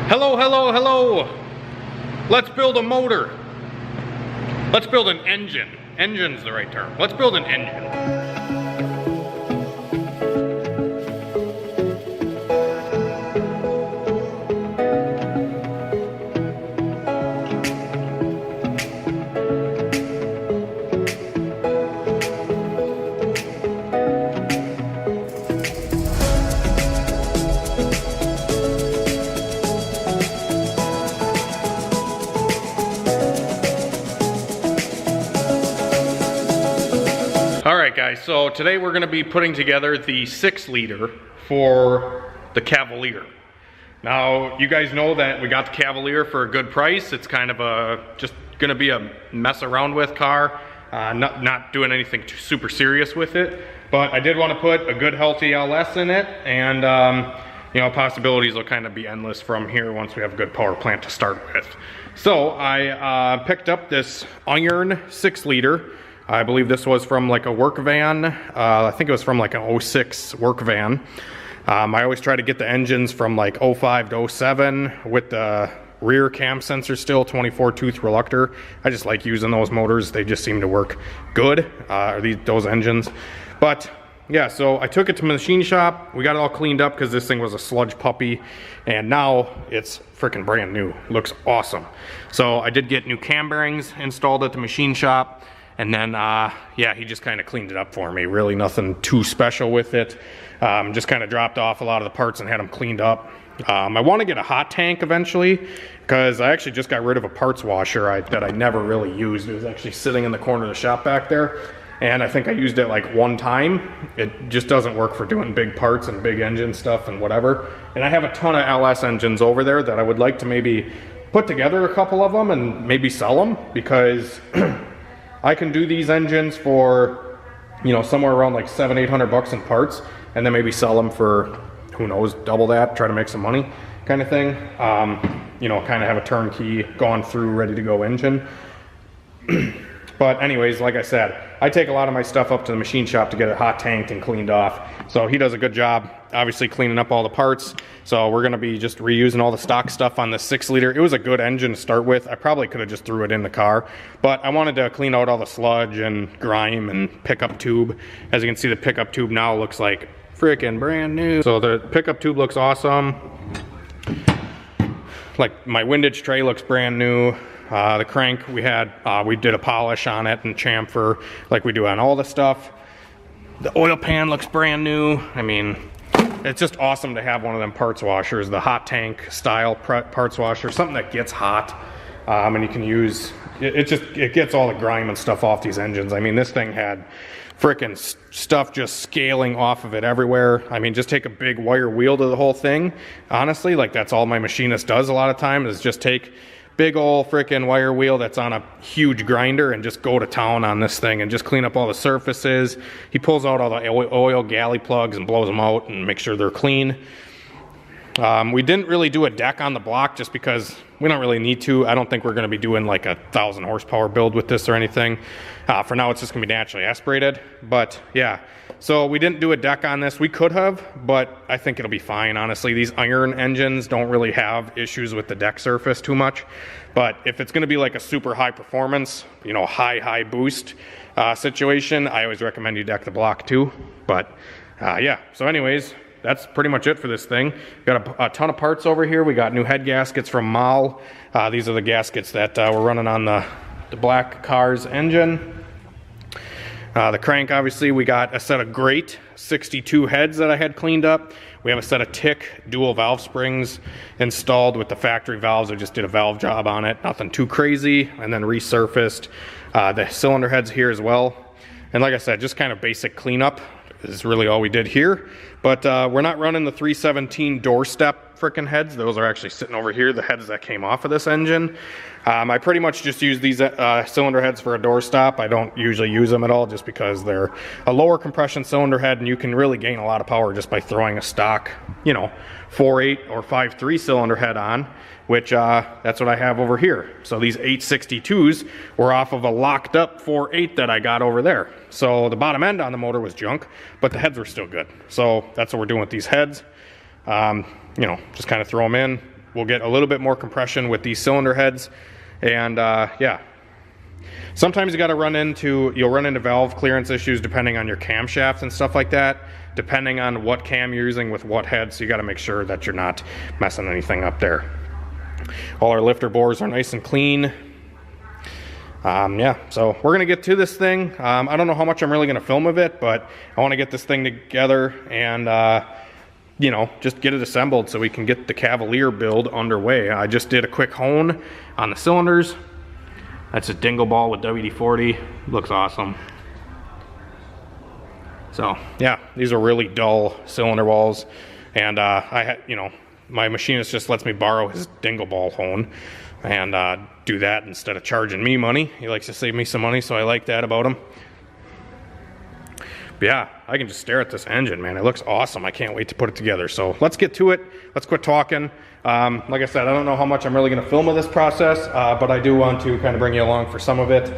Hello, hello, hello. Let's build a motor. Let's build an engine. Engine's the right term. Let's build an engine. Alright guys, so today we're going to be putting together the 6-liter for the Cavalier. Now, you guys know that we got the Cavalier for a good price. It's kind of just going to be a mess around with car. Not doing anything too super serious with it. But I did want to put a good healthy LS in it. And, you know, possibilities will kind of be endless from here once we have a good power plant to start with. So I picked up this iron 6-liter. I believe this was from like a work van. I think it was from like an 06 work van. I always try to get the engines from like 05 to 07 with the rear cam sensor still, 24 tooth reluctor. I just like using those motors. They just seem to work good, those engines. But yeah, so I took it to the machine shop. We got it all cleaned up because this thing was a sludge puppy. And now it's freaking brand new. Looks awesome. So I did get new cam bearings installed at the machine shop. And then, yeah, he just kind of cleaned it up for me. Really nothing too special with it. Just kind of dropped off a lot of the parts and had them cleaned up. I want to get a hot tank eventually because I actually just got rid of a parts washer that I never really used. It was actually sitting in the corner of the shop back there. And I think I used it like one time. It just doesn't work for doing big parts and big engine stuff and whatever. And I have a ton of LS engines over there that I would like to maybe put together a couple of them and maybe sell them because I can do these engines for, you know, somewhere around like $700-800 in parts, and then maybe sell them for, who knows, double that, try to make some money kind of thing. You know, kind of have a turnkey, gone through, ready to go engine. But anyways, like I said, I take a lot of my stuff up to the machine shop to get it hot tanked and cleaned off. So he does a good job, obviously cleaning up all the parts. So we're gonna be just reusing all the stock stuff on the 6-liter. It was a good engine to start with. I probably could have just threw it in the car, but I wanted to clean out all the sludge and grime and pickup tube. As you can see, the pickup tube now looks like freaking brand new. So the pickup tube looks awesome. Like my windage tray looks brand new. The crank we did a polish on it and chamfer like we do on all the stuff. The oil pan looks brand new. I mean, it's just awesome to have one of them parts washers, the hot tank style parts washer, something that gets hot, and you can use, it gets all the grime and stuff off these engines. I mean, this thing had frickin' stuff just scaling off of it everywhere. I mean, just take a big wire wheel to the whole thing. Honestly, like that's all my machinist does a lot of times is just take big old freaking wire wheel that's on a huge grinder and just go to town on this thing and just clean up all the surfaces. He pulls out all the oil galley plugs and blows them out and makes sure they're clean. We didn't really do a deck on the block just because we don't really need to. I don't think we're going to be doing like 1,000 horsepower build with this or anything. For now, it's just going to be naturally aspirated. But yeah, so we didn't do a deck on this. We could have, but I think it'll be fine. Honestly, these iron engines don't really have issues with the deck surface too much. But if it's going to be like a super high performance, you know, high boost situation, I always recommend you deck the block too. But yeah, so anyways, that's pretty much it for this thing. Got a ton of parts over here. We got new head gaskets from Mal. These are the gaskets that we're running on the black car's engine. The crank, obviously, we got a set of great 62 heads that I had cleaned up. We have a set of Tick dual valve springs installed with the factory valves. I just did a valve job on it, nothing too crazy, and then resurfaced the cylinder heads here as well. And like I said, just kind of basic cleanup is really all we did here. But we're not running the 317 doorstep frickin' heads. Those are actually sitting over here, the heads that came off of this engine. I pretty much just use these cylinder heads for a doorstop. I don't usually use them at all just because they're a lower compression cylinder head and you can really gain a lot of power just by throwing a stock, you know, 4.8 or 5.3 cylinder head on, which that's what I have over here. So these 862s were off of a locked up 4.8 that I got over there. So the bottom end on the motor was junk, but the heads were still good. So that's what we're doing with these heads. You know, just kind of throw them in, we'll get a little bit more compression with these cylinder heads. And yeah, sometimes you'll run into valve clearance issues depending on your camshaft and stuff like that, depending on what cam you're using with what head. So you got to make sure that you're not messing anything up there. All our lifter bores are nice and clean. Yeah, so we're gonna get to this thing. I don't know how much I'm really gonna film of it, but I want to get this thing together and you know, just get it assembled so we can get the Cavalier build underway. I just did a quick hone on the cylinders. That's a dingle ball with WD-40. Looks awesome. So yeah, these are really dull cylinder balls, and I had, you know, my machinist just lets me borrow his dingle ball hone and do that instead of charging me money. He likes to save me some money, so I like that about him. But yeah, I can just stare at this engine, man. It looks awesome. I can't wait to put it together. So let's get to it. Let's quit talking. Like I said, I don't know how much I'm really going to film of this process, but I do want to kind of bring you along for some of it.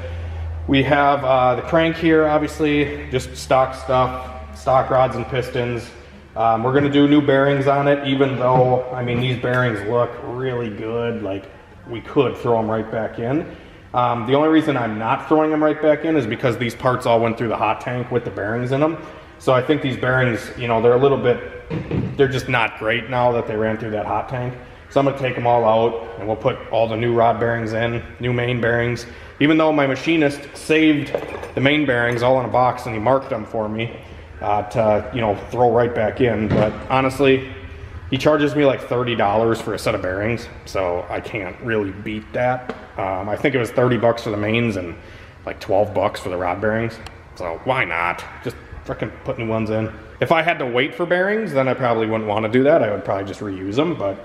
We have the crank here, obviously, just stock stuff, stock rods and pistons. We're going to do new bearings on it, even though, I mean, these bearings look really good. Like, we could throw them right back in. The only reason I'm not throwing them right back in is because these parts all went through the hot tank with the bearings in them. So I think these bearings, you know, they're a little bit, they're just not great now that they ran through that hot tank. So I'm going to take them all out and we'll put all the new rod bearings in, new main bearings. Even though my machinist saved the main bearings all in a box and he marked them for me to, you know, throw right back in. But honestly, he charges me like $30 for a set of bearings, so I can't really beat that. I think it was 30 bucks for the mains and like 12 bucks for the rod bearings. So why not? Just freaking put new ones in. If I had to wait for bearings, then I probably wouldn't want to do that. I would probably just reuse them, but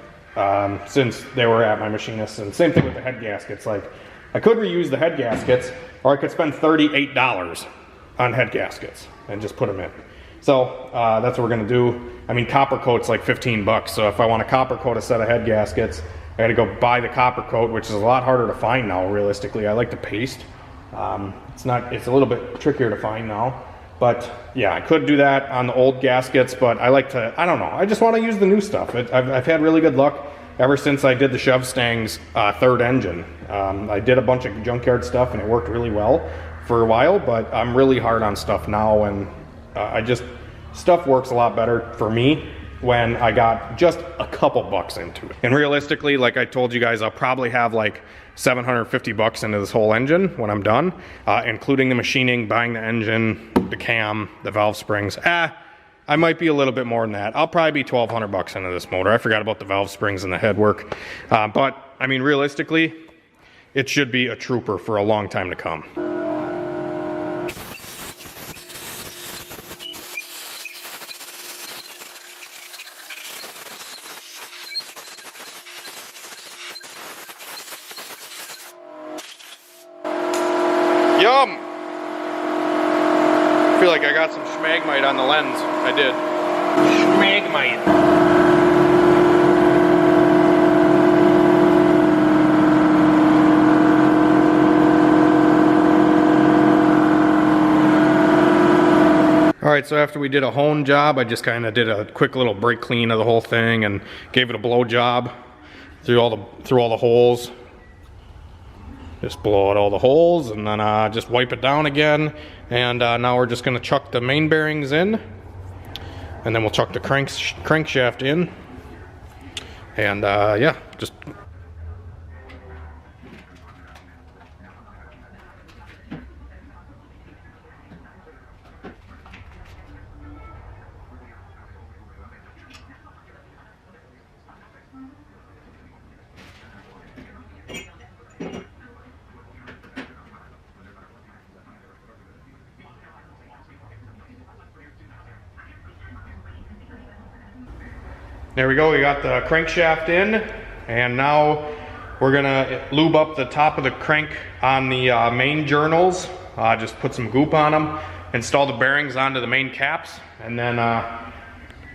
since they were at my machinist, and same thing with the head gaskets, like I could reuse the head gaskets, or I could spend $38 on head gaskets and just put them in. So that's what we're gonna do. I mean, copper coat's like 15 bucks. So if I want to copper coat a set of head gaskets, I gotta go buy the copper coat, which is a lot harder to find now, realistically. I like the paste. It's a little bit trickier to find now. But yeah, I could do that on the old gaskets, but I like to, I don't know, I just want to use the new stuff. I've had really good luck ever since I did the Shove Stang's third engine. I did a bunch of junkyard stuff and it worked really well for a while, but I'm really hard on stuff now, and stuff works a lot better for me when I got just a couple bucks into it. And realistically, like I told you guys, I'll probably have like 750 bucks into this whole engine when I'm done, including the machining, buying the engine, the cam, the valve springs. I might be a little bit more than that. I'll probably be 1,200 bucks into this motor. I forgot about the valve springs and the head work. But I mean, realistically, it should be a trooper for a long time to come. Yum! I feel like I got some schmagmite on the lens. I did. Schmagmite. Alright, so after we did a hone job, I just kind of did a quick little brake clean of the whole thing and gave it a blow job through all the holes. Just blow out all the holes and then just wipe it down again. And now we're just going to chuck the main bearings in. And then we'll chuck the crankshaft in. And yeah, just... There we go, we got the crankshaft in, and now we're gonna lube up the top of the crank on the main journals, just put some goop on them, install the bearings onto the main caps, and then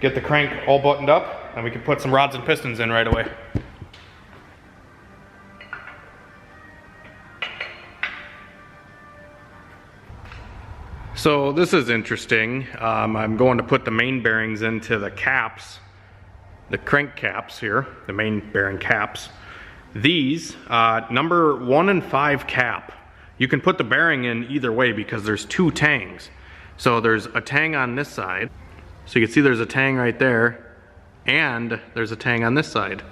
get the crank all buttoned up, and we can put some rods and pistons in right away. So this is interesting. I'm going to put the main bearings into the caps the crank caps here, the main bearing caps. These, number 1 and 5 cap, you can put the bearing in either way because there's 2 tangs. So there's a tang on this side. So you can see there's a tang right there, and there's a tang on this side.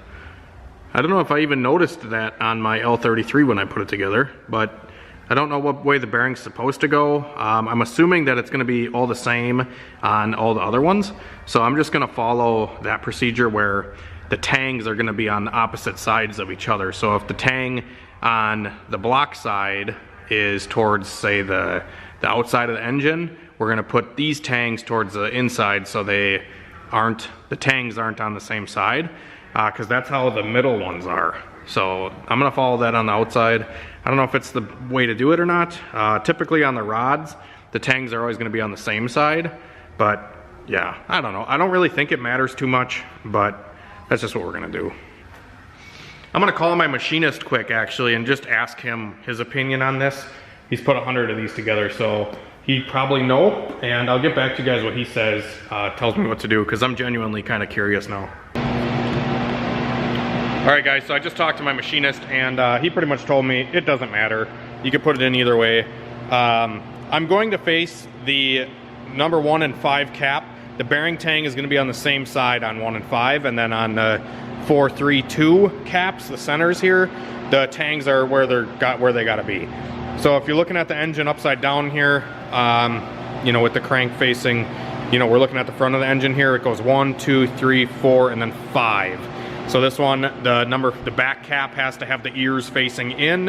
I don't know if I even noticed that on my L33 when I put it together, but I don't know what way the bearing's supposed to go. I'm assuming that it's gonna be all the same on all the other ones. So I'm just gonna follow that procedure where the tangs are gonna be on the opposite sides of each other. So if the tang on the block side is towards, say, the outside of the engine, we're gonna put these tangs towards the inside so the tangs aren't on the same side, because that's how the middle ones are. So I'm gonna follow that on the outside. I don't know if it's the way to do it or not. Typically on the rods, the tangs are always gonna be on the same side, but yeah, I don't know. I don't really think it matters too much, but that's just what we're gonna do. I'm gonna call my machinist quick actually and just ask him his opinion on this. He's put 100 of these together, so he'd probably know, and I'll get back to you guys what he says, tells me what to do, because I'm genuinely kind of curious now. All right guys, so I just talked to my machinist and he pretty much told me it doesn't matter. You can put it in either way. I'm going to face the number 1 and 5 cap. The bearing tang is gonna be on the same side on 1 and 5, and then on the 4, 3, 2 caps, the centers here, the tangs are where they gotta be. So if you're looking at the engine upside down here, you know, with the crank facing, you know, we're looking at the front of the engine here, it goes 1, 2, 3, 4, and then 5. So this one, the back cap has to have the ears facing in,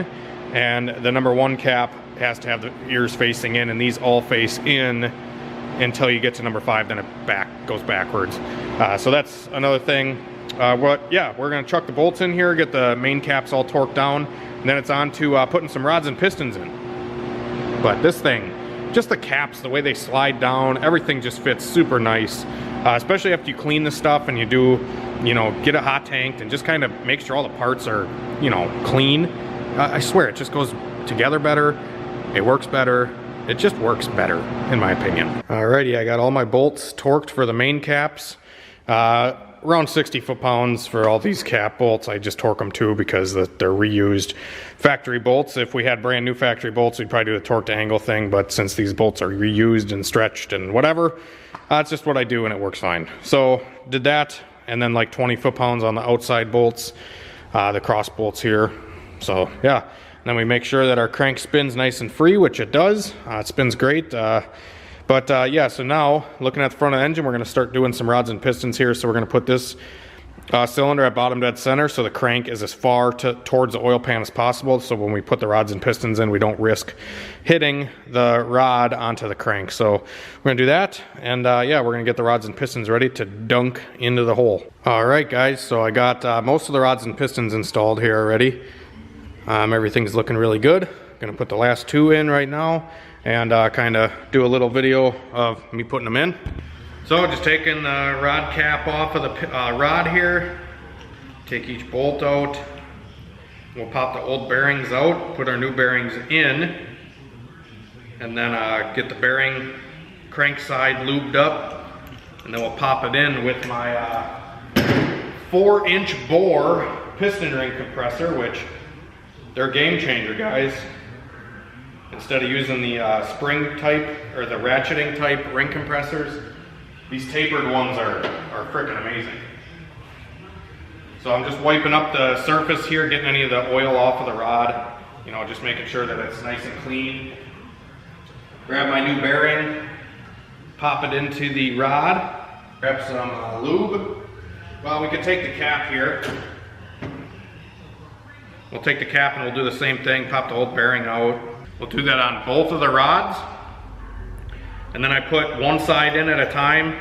and the number 1 cap has to have the ears facing in, and these all face in until you get to number 5, then it goes backwards. So that's another thing. Yeah, we're gonna chuck the bolts in here, get the main caps all torqued down, and then it's on to putting some rods and pistons in. But this thing, just the caps, the way they slide down, everything just fits super nice. Especially after you clean the stuff and you do, you know, get it hot tanked and just kind of make sure all the parts are, you know, clean. I swear, it just goes together better. It works better. It just works better, in my opinion. Alrighty, I got all my bolts torqued for the main caps. Around 60 foot-pounds for all these cap bolts. I just torque them too because they're reused factory bolts. If we had brand new factory bolts, we'd probably do the torque to angle thing, but since these bolts are reused and stretched and whatever, that's just what I do and it works fine. So did that, and then like 20 foot-pounds on the outside bolts, the cross bolts here. So yeah, and then we make sure that our crank spins nice and free, which it does. It spins great. Yeah, so now looking at the front of the engine, we're going to start doing some rods and pistons here. So we're going to put this cylinder at bottom dead center so the crank is as far towards the oil pan as possible. So when we put the rods and pistons in, we don't risk hitting the rod onto the crank. So we're going to do that, and yeah, we're going to get the rods and pistons ready to dunk into the hole. All right, guys, so I got most of the rods and pistons installed here already. Everything's looking really good. I'm going to put the last 2 in right now and kind of do a little video of me putting them in. So just taking the rod cap off of the rod here, take each bolt out. We'll pop the old bearings out, put our new bearings in, and then get the bearing crank side lubed up, and then we'll pop it in with my 4-inch bore piston ring compressor, which they're a game changer, guys. Instead of using the spring type or the ratcheting type ring compressors, these tapered ones are freaking amazing. So I'm just wiping up the surface here, getting any of the oil off of the rod, you know, just making sure that it's nice and clean. Grab my new bearing, pop it into the rod, grab some lube. Well, we could take the cap here. We'll take the cap and we'll do the same thing, pop the old bearing out. We'll do that on both of the rods. And then I put one side in at a time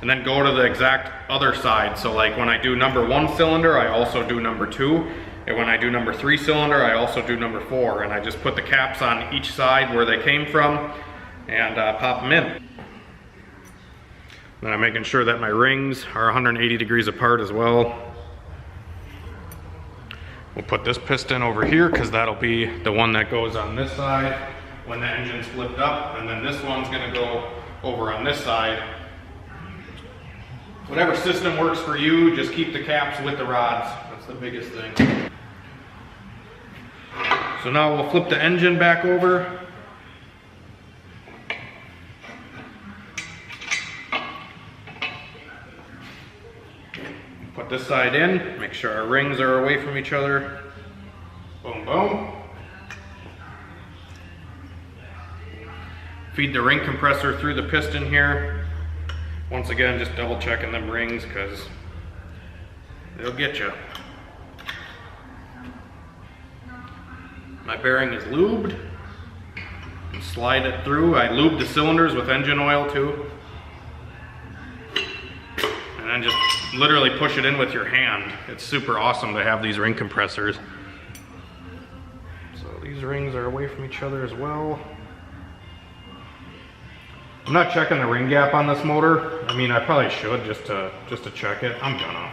and then go to the exact other side. So like when I do number 1 cylinder, I also do number 2. And when I do number 3 cylinder, I also do number 4. And I just put the caps on each side where they came from and pop them in. Then I'm making sure that my rings are 180 degrees apart as well. We'll put this piston over here because that'll be the one that goes on this side when the engine's flipped up, and then this one's gonna go over on this side Whatever system works for you, just keep the caps with the rods. That's the biggest thing. So now we'll flip the engine back over. Put this side in, make sure our rings are away from each other. Boom, boom. Feed the ring compressor through the piston here. Once again, just double checking them rings because they'll get you. My bearing is lubed. And slide it through. I lube the cylinders with engine oil too. And then just literally push it in with your hand. It's super awesome to have these ring compressors. So these rings are away from each other as well. I'm not checking the ring gap on this motor. I mean, I probably should just to check it. I'm gonna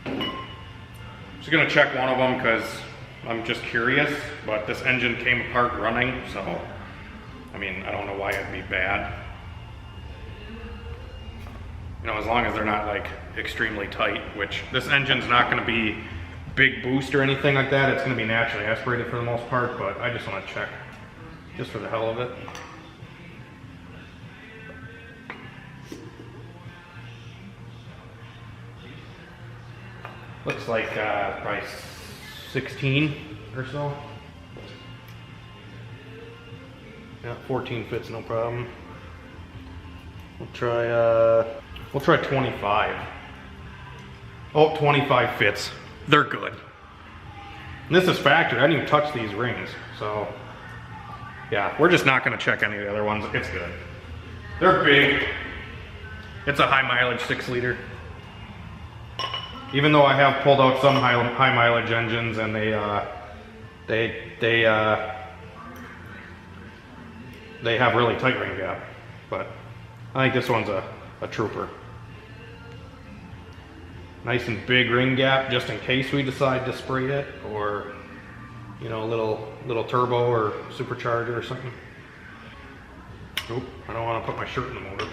fine. Just gonna check one of them because I'm just curious. But this engine came apart running, so I mean, I don't know why it'd be bad. You know, as long as they're not like extremely tight, which this engine's not going to be big boost or anything like that. It's going to be naturally aspirated for the most part, but I just want to check just for the hell of it. Looks like probably 16 or so. Yeah, 14 fits no problem. We'll try 25. Oh, 25 fits. They're good. And this is factory. I didn't even touch these rings. So, yeah, we're just not going to check any of the other ones. It's good. They're big. It's a high mileage 6-liter. Even though I have pulled out some high mileage engines and they have really tight ring gap. But I think this one's a trooper. Nice and big ring gap just in case we decide to spray it, or you know, a little turbo or supercharger or something. Oop, I don't want to put my shirt in the motor.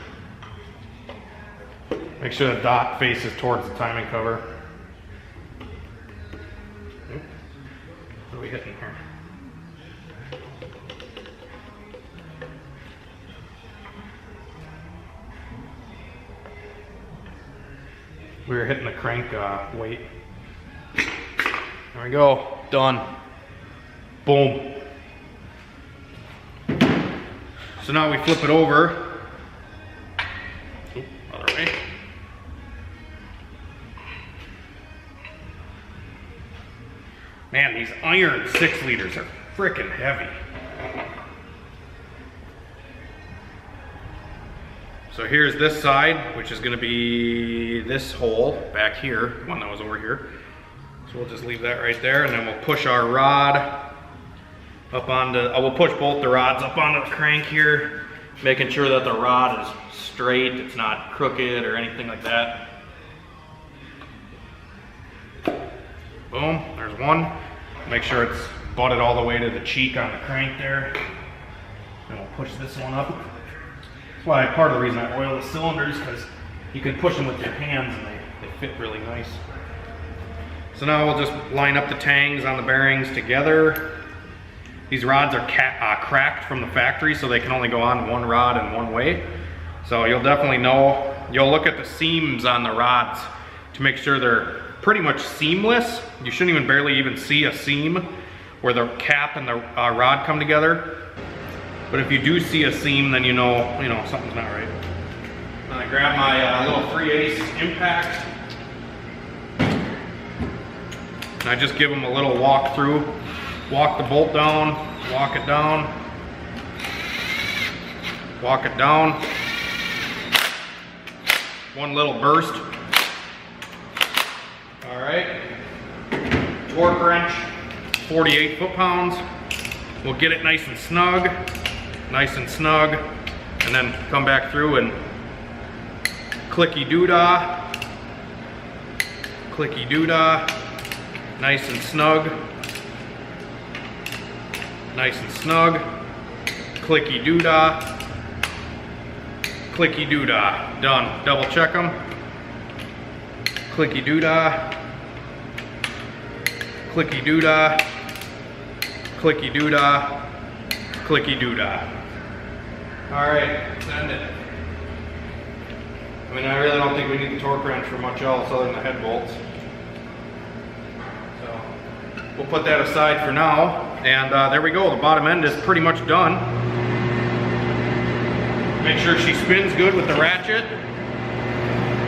Make sure the dot faces towards the timing cover. Oop, what are we hitting here? We were hitting the crank weight. There we go, done. Boom. So now we flip it over. Oop, other way. Man, these iron 6-liters are freaking heavy. So here's this side, which is going to be this hole back here, one that was over here. So we'll just leave that right there, and then we'll push our rod up onto, we'll push both the rods up onto the crank here, making sure that the rod is straight, it's not crooked or anything like that. Boom, there's one. Make sure it's butted all the way to the cheek on the crank there. And we'll push this one up. That's why part of the reason I oil the cylinders, because you can push them with your hands and they fit really nice. So now we'll just line up the tangs on the bearings together. These rods are cracked from the factory, so they can only go on one rod in one way. So you'll definitely know, you'll look at the seams on the rods to make sure they're pretty much seamless. You shouldn't even barely even see a seam where the cap and the rod come together. But if you do see a seam, then you know something's not right. And I grab my little 3/8 impact. And I just give them a little walk through. Walk the bolt down, walk it down, walk it down. One little burst. All right. Torque wrench, 48 foot-pounds. We'll get it nice and snug, and then come back through and clicky-doo-dah, nice and snug, clicky-doo-dah, Clicky doodah. Done. Double check them. Clicky doodah. Clicky doodah. Clicky doodah. Clicky doodah. Alright, send it. I mean, I really don't think we need the torque wrench for much else other than the head bolts. So, we'll put that aside for now. And there we go, the bottom end is pretty much done. Make sure she spins good with the ratchet.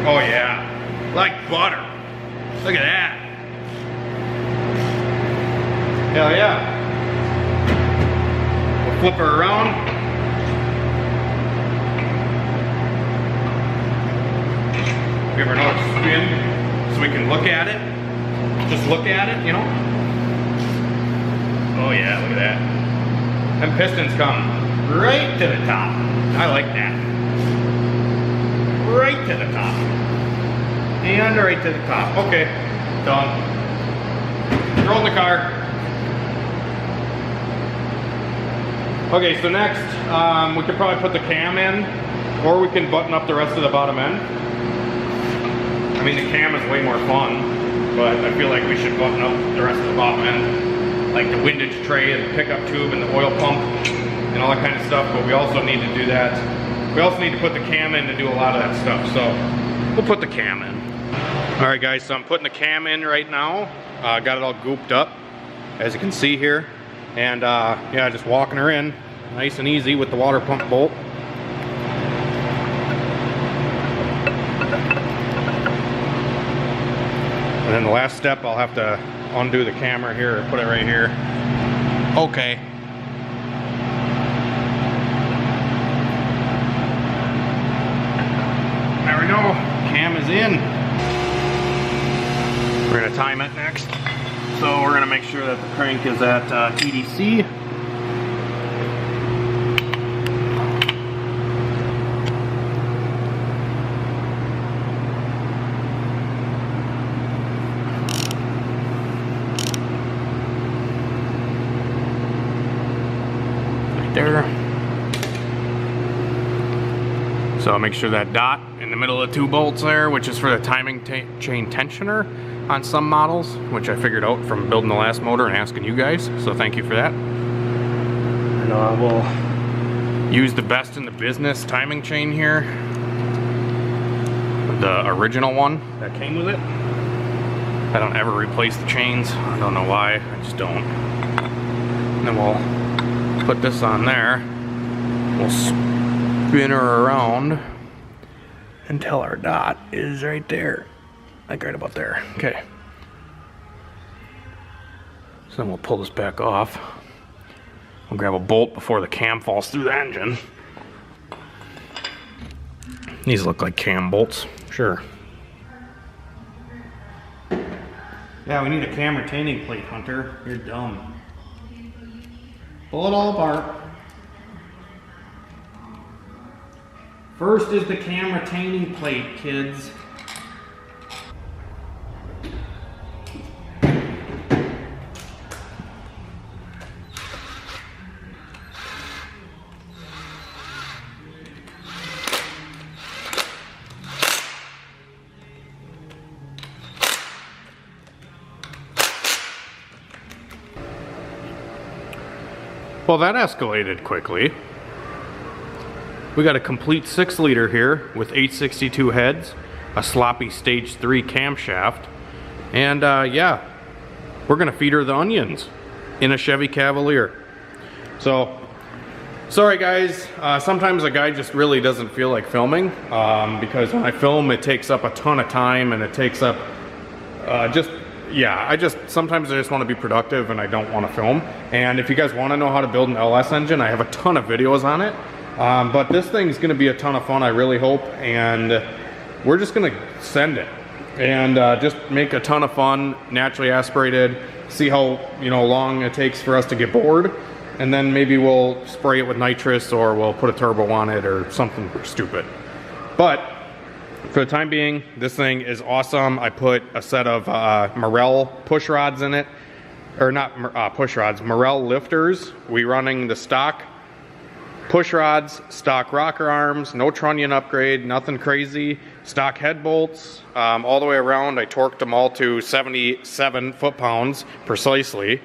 Oh yeah, like butter. Look at that. Hell yeah. We'll flip her around. Give her another spin so we can look at it. Just look at it, you know? Oh yeah, look at that. Them pistons come right to the top. I like that. Right to the top. And right to the top. Okay, done. Throw in the car. Okay, so next, we could probably put the cam in, or we can button up the rest of the bottom end. I mean, the cam is way more fun, but I feel like we should button up the rest of the bottom end, like the windage tray and the pickup tube and the oil pump and all that kind of stuff, but we also need to do that. We also need to put the cam in to do a lot of that stuff, so we'll put the cam in. All right, guys, so I'm putting the cam in right now. Got it all gooped up, as you can see here. And yeah, just walking her in, nice and easy with the water pump bolt. And then the last step, I'll have to undo the camera here and put it right here. Okay. There we go, cam is in. We're gonna time it next. So we're gonna make sure that the crank is at TDC. Right there. So make sure that dot in the middle of the two bolts there, which is for the timing chain tensioner on some models, which I figured out from building the last motor and asking you guys, so thank you for that. And we'll use the best in the business timing chain here, the original one that came with it. I don't ever replace the chains, I don't know why, I just don't. And then we'll put this on there, we'll spin her around until our dot is right there. Like right about there. Okay. So then we'll pull this back off. We'll grab a bolt before the cam falls through the engine. These look like cam bolts. Sure. Yeah, we need a cam retaining plate, Hunter. You're dumb. Pull it all apart. First is the cam retaining plate, kids. Well, that escalated quickly. We got a complete 6-liter here with 862 heads, a sloppy stage 3 camshaft, and yeah, we're gonna feed her the onions in a Chevy Cavalier. So, sorry guys, sometimes a guy just really doesn't feel like filming, because when I film it takes up a ton of time and it takes up sometimes I just want to be productive and I don't want to film. And if you guys want to know how to build an LS engine, I have a ton of videos on it. But this thing's going to be a ton of fun, I really hope. And we're just going to send it and just make a ton of fun, naturally aspirated, see how long it takes for us to get bored. And then maybe we'll spray it with nitrous or we'll put a turbo on it or something stupid. But for the time being, this thing is awesome. I put a set of Morel push rods in it, or not push rods, Morel lifters. We running the stock Push rods, stock rocker arms, no trunnion upgrade, nothing crazy. Stock head bolts, all the way around. I torqued them all to 77 foot-pounds precisely.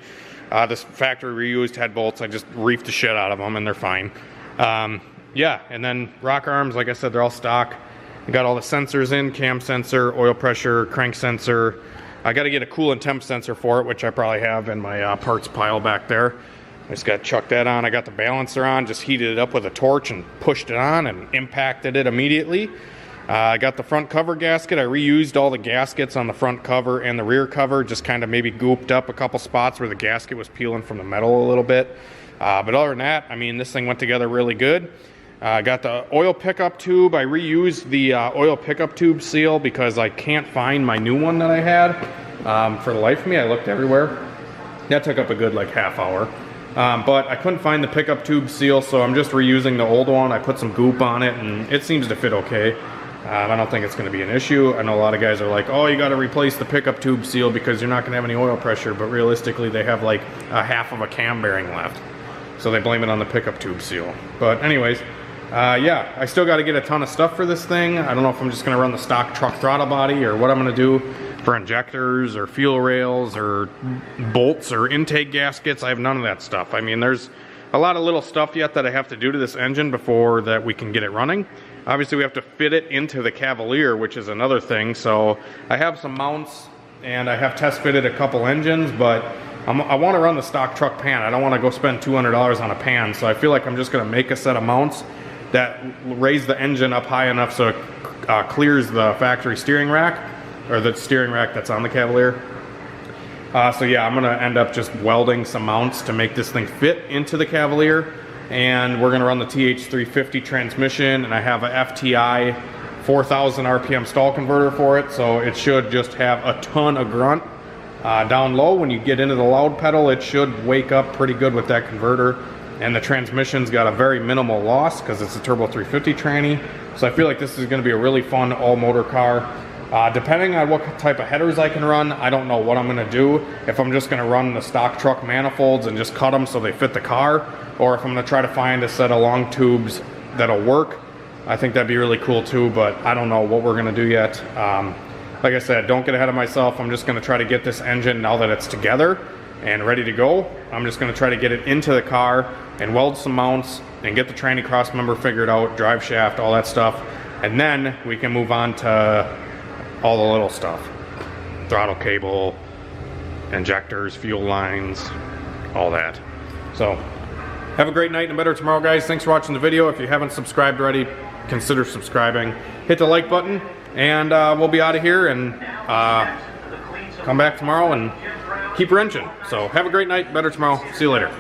This factory reused head bolts, I just reefed the shit out of them and they're fine. Yeah, and then rocker arms, like I said, they're all stock. I got all the sensors in, cam sensor, oil pressure, crank sensor. I got to get a coolant temp sensor for it, which I probably have in my parts pile back there. I just got to chuck that on. I got the balancer on, just heated it up with a torch and pushed it on and impacted it immediately. I got the front cover gasket. I reused all the gaskets on the front cover and the rear cover, just kind of maybe gooped up a couple spots where the gasket was peeling from the metal a little bit. But other than that, I mean, this thing went together really good. I got the oil pickup tube. I reused the oil pickup tube seal because I can't find my new one that I had. For the life of me, I looked everywhere. That took up a good like half hour. But I couldn't find the pickup tube seal, so I'm just reusing the old one. I put some goop on it and it seems to fit okay. I don't think it's going to be an issue. I know a lot of guys are like, oh, you got to replace the pickup tube seal because you're not going to have any oil pressure, but realistically they have like a half of a cam bearing left. So they blame it on the pickup tube seal. But anyways, yeah, I still got to get a ton of stuff for this thing. I don't know if I'm just going to run the stock truck throttle body or what I'm going to do for injectors or fuel rails or bolts or intake gaskets. I have none of that stuff. I mean, there's a lot of little stuff yet that I have to do to this engine before that we can get it running. Obviously, we have to fit it into the Cavalier, which is another thing. So I have some mounts and I have test fitted a couple engines, but I want to run the stock truck pan. I don't want to go spend $200 on a pan. So I feel like I'm just going to make a set of mounts that raise the engine up high enough so it clears the factory steering rack, or the steering rack that's on the Cavalier. So yeah, I'm gonna end up just welding some mounts to make this thing fit into the Cavalier, and we're gonna run the TH350 transmission, and I have a FTI 4000 RPM stall converter for it, so it should just have a ton of grunt. Down low, when you get into the loud pedal, it should wake up pretty good with that converter, and the transmission's got a very minimal loss because it's a Turbo 350 tranny, so I feel like this is gonna be a really fun all-motor car. Depending on what type of headers I can run, I don't know what I'm going to do. If I'm just going to run the stock truck manifolds and just cut them so they fit the car, or if I'm going to try to find a set of long tubes that'll work. I think that'd be really cool too, but I don't know what we're going to do yet. Like I said, don't get ahead of myself. I'm just going to try to get this engine, now that it's together and ready to go, I'm just going to try to get it into the car and weld some mounts and get the tranny cross member figured out, drive shaft, all that stuff. And then we can move on to all the little stuff. Throttle cable, injectors, fuel lines, all that. So, have a great night and a better tomorrow, guys. Thanks for watching the video. If you haven't subscribed already, consider subscribing. Hit the like button, and we'll be out of here and come back tomorrow and keep wrenching. So, have a great night, better tomorrow. See you later.